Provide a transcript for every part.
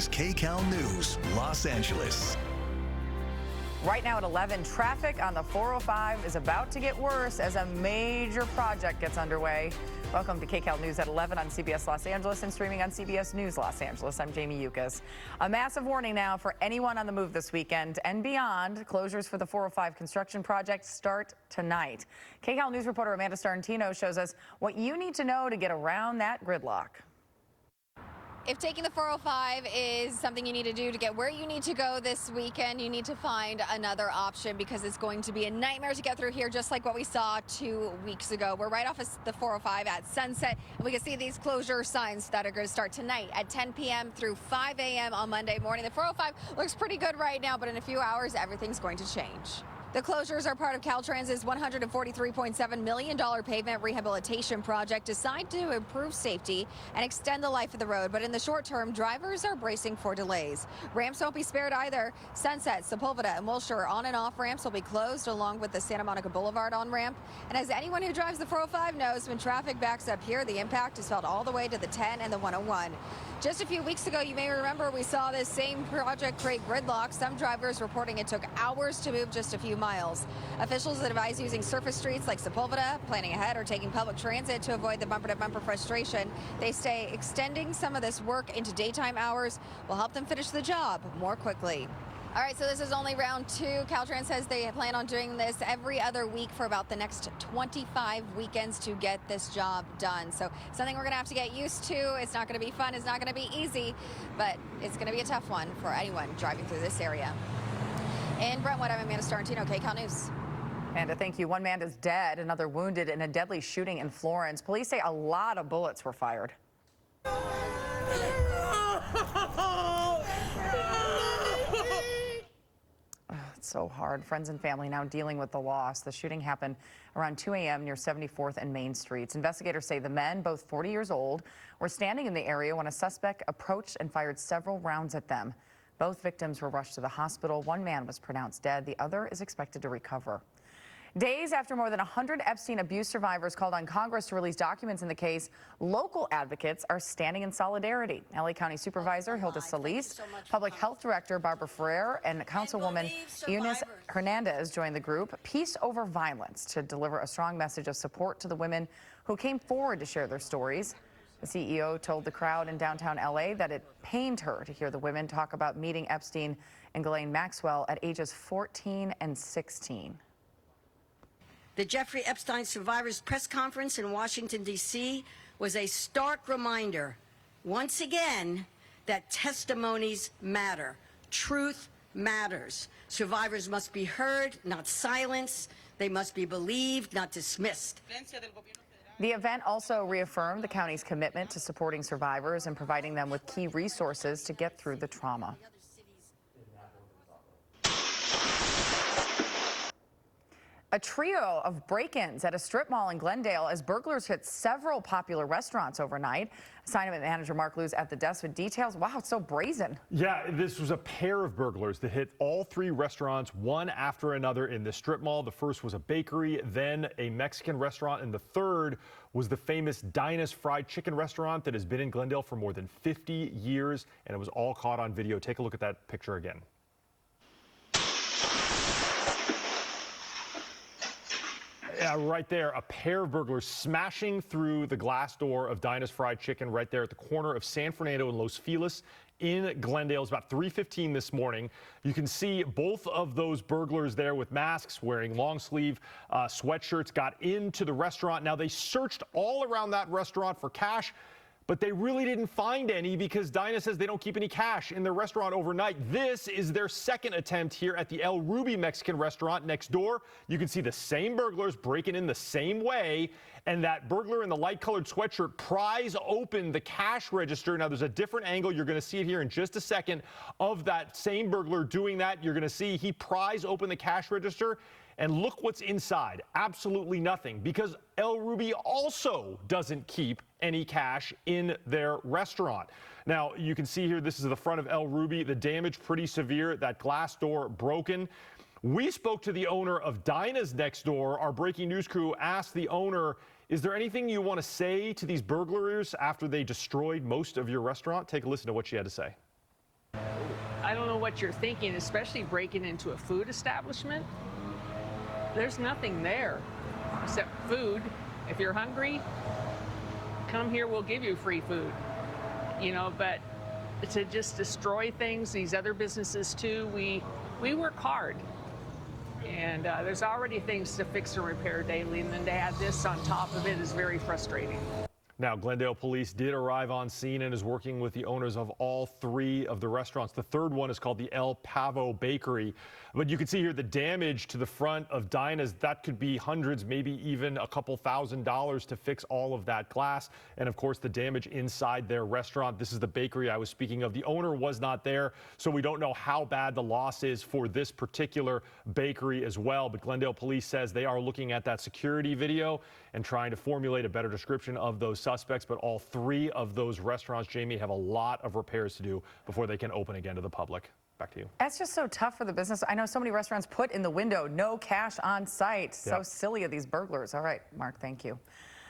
is KCAL News, Los Angeles. Right now at 11, traffic on the 405 is about to get worse as a major project gets underway. Welcome to KCAL News at 11 on CBS Los Angeles and streaming on CBS News Los Angeles. I'm Jamie Yukas. A massive warning now for anyone on the move this weekend and beyond. Closures for the 405 construction project start tonight. KCAL News reporter Amanda Starantino shows us what you need to know to get around that gridlock. If taking the 405 is something you need to do to get where you need to go this weekend, you need to find another option because it's going to be a nightmare to get through here, just like what we saw 2 weeks ago. We're right off of the 405 at Sunset, and we can see these closure signs that are going to start tonight at 10 p.m. through 5 a.m. on Monday morning. The 405 looks pretty good right now, but in a few hours, everything's going to change. The closures are part of Caltrans's $143.7 million pavement rehabilitation project designed to improve safety and extend the life of the road. But in the short term, drivers are bracing for delays. Ramps won't be spared either. Sunset, Sepulveda, and Wilshire on and off ramps will be closed, along with the Santa Monica Boulevard on ramp. And as anyone who drives the 405 knows, when traffic backs up here, the impact is felt all the way to the 10 and the 101. Just a few weeks ago, you may remember, we saw this same project create gridlock. Some drivers reporting it took hours to move just a few miles. Officials advise using surface streets like Sepulveda, planning ahead, or taking public transit to avoid the bumper-to-bumper frustration. They say extending some of this work into daytime hours will help them finish the job more quickly. All right, so this is only round 2. Caltrans says they plan on doing this every other week for about the next 25 weekends to get this job done. So something we're going to have to get used to. It's not going to be fun. It's not going to be easy, but it's going to be a tough one for anyone driving through this area. In Brentwood, I'm Amanda Starantino, KCAL News. Amanda, thank you. One man is dead, another wounded in a deadly shooting in Florence. Police say a lot of bullets were fired. It's so hard. Friends and family now dealing with the loss. The shooting happened around 2 a.m. near 74th and Main Streets. Investigators say the men, both 40 years old, were standing in the area when a suspect approached and fired several rounds at them. Both victims were rushed to the hospital. One man was pronounced dead. The other is expected to recover. Days after more than 100 Epstein abuse survivors called on Congress to release documents in the case, local advocates are standing in solidarity. LA County Supervisor Hilda Solis, Public Health Director Barbara Ferrer, and Councilwoman Eunice Hernandez joined the group Peace Over Violence to deliver a strong message of support to the women who came forward to share their stories. The CEO told the crowd in downtown LA that it pained her to hear the women talk about meeting Epstein and Ghislaine Maxwell at ages 14 and 16. The Jeffrey Epstein Survivors Press Conference in Washington, D.C. was a stark reminder, once again, that testimonies matter. Truth matters. Survivors must be heard, not silenced. They must be believed, not dismissed. The event also reaffirmed the county's commitment to supporting survivors and providing them with key resources to get through the trauma. A trio of break-ins at a strip mall in Glendale as burglars hit several popular restaurants overnight. Assignment manager Mark Lew's at the desk with details. Wow, it's so brazen. Yeah, this was a pair of burglars that hit all 3 restaurants, one after another in the strip mall. The first was a bakery, then a Mexican restaurant, and the third was the famous Dinah's Fried Chicken restaurant that has been in Glendale for more than 50 years, and it was all caught on video. Take a look at that picture again. Yeah, right there, a pair of burglars smashing through the glass door of Dinah's Fried Chicken right there at the corner of San Fernando and Los Feliz in Glendale. It's about 3:15 this morning. You can see both of those burglars there with masks, wearing long sleeve sweatshirts, got into the restaurant. Now, they searched all around that restaurant for cash, but they really didn't find any because Dinah says they don't keep any cash in their restaurant overnight. This is their second attempt here at the El Ruby Mexican restaurant next door. You can see the same burglars breaking in the same way, and that burglar in the light-colored sweatshirt pries open the cash register. Now, there's a different angle. You're going to see it here in just a second of that same burglar doing that. You're going to see he pries open the cash register. And look what's inside. Absolutely nothing, because El Ruby also doesn't keep any cash in their restaurant. Now, you can see here, this is the front of El Ruby. The damage pretty severe. That glass door broken. We spoke to the owner of Dinah's next door. Our breaking news crew asked the owner, is there anything you want to say to these burglars after they destroyed most of your restaurant? Take a listen to what she had to say. I don't know what you're thinking, especially breaking into a food establishment. There's nothing there except food. If you're hungry, come here, we'll give you free food. You know, but to just destroy things, these other businesses too, we work hard. And there's already things to fix and repair daily, and then to add this on top of it is very frustrating. Now, Glendale police did arrive on scene and is working with the owners of all 3 of the restaurants. The third one is called the El Pavo Bakery. But you can see here the damage to the front of Dinah's. That could be hundreds, maybe even a couple $1,000s to fix all of that glass. And of course, the damage inside their restaurant. This is the bakery I was speaking of. The owner was not there, so we don't know how bad the loss is for this particular bakery as well. But Glendale police says they are looking at that security video and trying to formulate a better description of those suspects. But all 3 of those restaurants, Jamie, have a lot of repairs to do before they can open again to the public. Back to you. That's just so tough for the business. I know so many restaurants put in the window, no cash on site. So Yep. silly of these burglars. All right, Mark, thank you.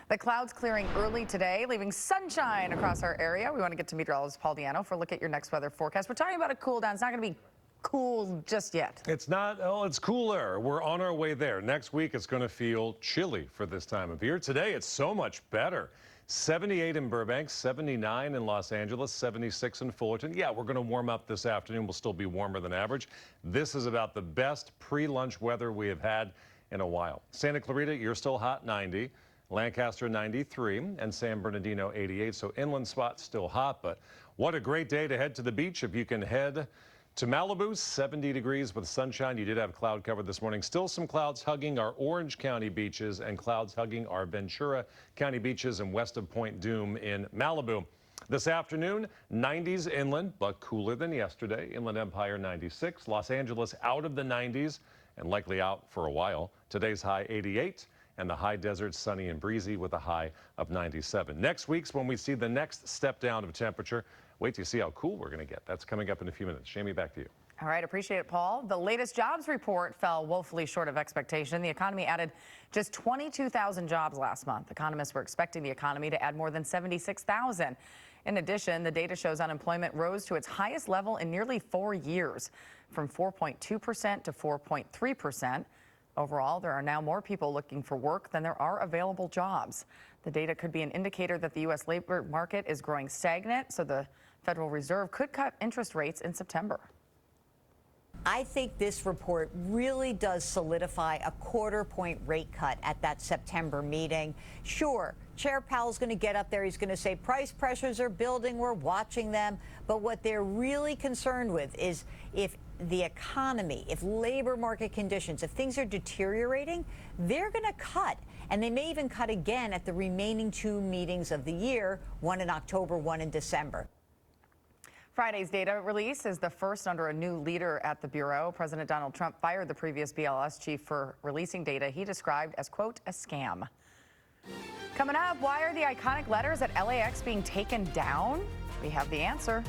The clouds clearing early today, leaving sunshine across our area. We want to get to meteorologist Paul Diano for a look at your next weather forecast. We're talking about a cool down. It's not going to be cool just yet. It's not, oh, it's cooler. We're on our way there. Next week, it's going to feel chilly for this time of year. Today, it's so much better. 78 in Burbank, 79 in Los Angeles, 76 in Fullerton. Yeah, we're going to warm up this afternoon. We'll still be warmer than average. This is about the best pre-lunch weather we have had in a while. Santa Clarita, you're still hot, 90. Lancaster, 93. And San Bernardino, 88. So inland spots still hot, but what a great day to head to the beach. If you can head to Malibu, 70 degrees with sunshine. You did have cloud cover this morning. Still some clouds hugging our Orange County beaches and clouds hugging our Ventura County beaches and west of Point Dume in Malibu. This afternoon, 90s inland, but cooler than yesterday. Inland Empire, 96. Los Angeles out of the 90s and likely out for a while. Today's high, 88. And the high desert, sunny and breezy with a high of 97. Next week's when we see the next step down of temperature. Wait till you see how cool we're going to get. That's coming up in a few minutes. Jamie, back to you. All right, appreciate it, Paul. The latest jobs report fell woefully short of expectation. The economy added just 22,000 jobs last month. Economists were expecting the economy to add more than 76,000. In addition, the data shows unemployment rose to its highest level in nearly 4 years, from 4.2% to 4.3%. Overall, there are now more people looking for work than there are available jobs. The data could be an indicator that the U.S. labor market is growing stagnant, so the Federal Reserve could cut interest rates in September. I think this report really does solidify a quarter-point rate cut at that September meeting. Sure, Chair Powell's going to get up there. He's going to say price pressures are building. We're watching them. But what they're really concerned with is if the economy, if labor market conditions, if things are deteriorating, they're going to cut. And they may even cut again at the remaining 2 meetings of the year, one in October, one in December. Friday's data release is the first under a new leader at the Bureau. President Donald Trump fired the previous BLS chief for releasing data he described as, quote, a scam. Coming up, why are the iconic letters at LAX being taken down? We have the answer.